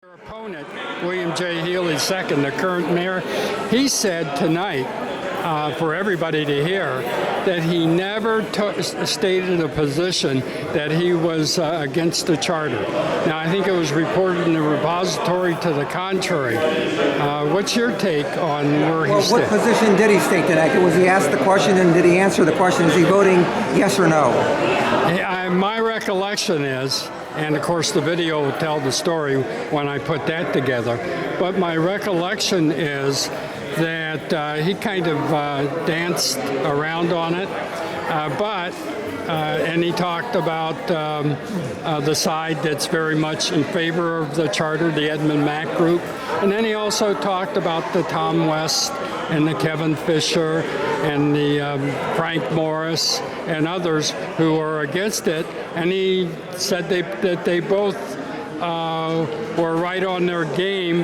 Your opponent, William J. Healy II, the current mayor, he said tonight, for everybody to hear, that he never stated a position that he was against the charter. Now, I think it was reported in the repository to the contrary. What's your take on where he What position did he state tonight? Was he asked the question and did he answer the question? Is he voting yes or no? My recollection is, and of course the video will tell the story when I put that together, but my recollection is that he kind of danced around on it, and he talked about the side that's very much in favor of the charter, the Edmund Mack group, and then he also talked about the Tom West and the Kevin Fisher and the Frank Morris and others who are against it, and he said that they both were right on their game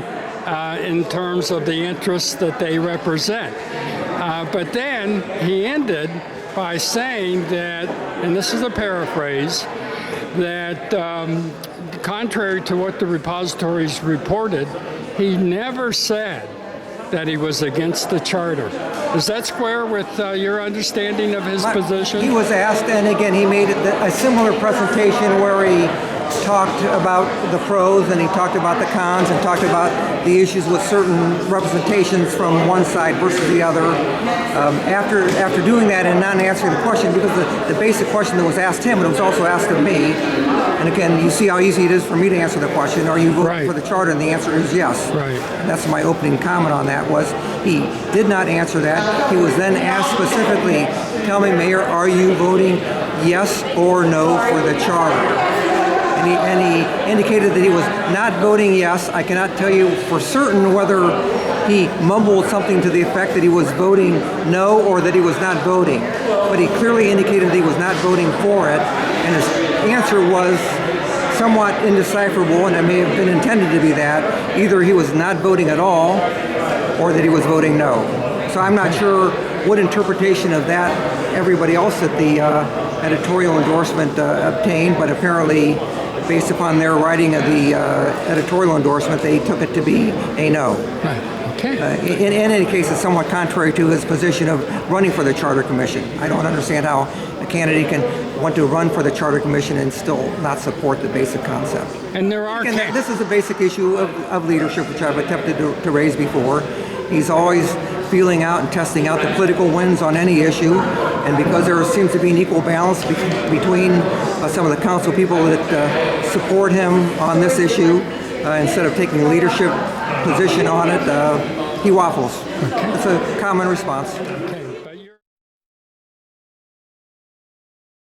in terms of the interests that they represent. But then he ended by saying that, and this is a paraphrase, that contrary to what the repositories reported, he never said that he was against the charter. Does that square with your understanding of his position? He was asked, and again, he made a similar presentation where he talked about the pros and he talked about the cons and talked about the issues with certain representations from one side versus the other. After doing that and not answering the question, because the basic question that was asked him, and it was also asked of me, and again, you see how easy it is for me to answer the question, are you voting for the charter? And the answer is yes. Right. And that's my opening comment on that, was he did not answer that. He was then asked specifically, tell me, Mayor, are you voting yes or no for the charter? And he indicated that he was not voting yes. I cannot tell you for certain whether he mumbled something to the effect that he was voting no or that he was not voting. But he clearly indicated that he was not voting for it, and his answer was somewhat indecipherable, and it may have been intended to be that. Either he was not voting at all or that he was voting no. So I'm not sure what interpretation of that everybody else at the editorial endorsement obtained, but apparently, based upon their writing of the editorial endorsement, they took it to be a no. Right. Okay. In any case, it's somewhat contrary to his position of running for the Charter Commission. I don't understand how a candidate can want to run for the Charter Commission and still not support the basic concept. And there are this is a basic issue of leadership, which I've attempted to raise before. He's always feeling out and testing out the political wins on any issue, and because there seems to be an equal balance between some of the council people that support him on this issue, instead of taking a leadership position on it, he waffles. Okay. It's a common response. Okay.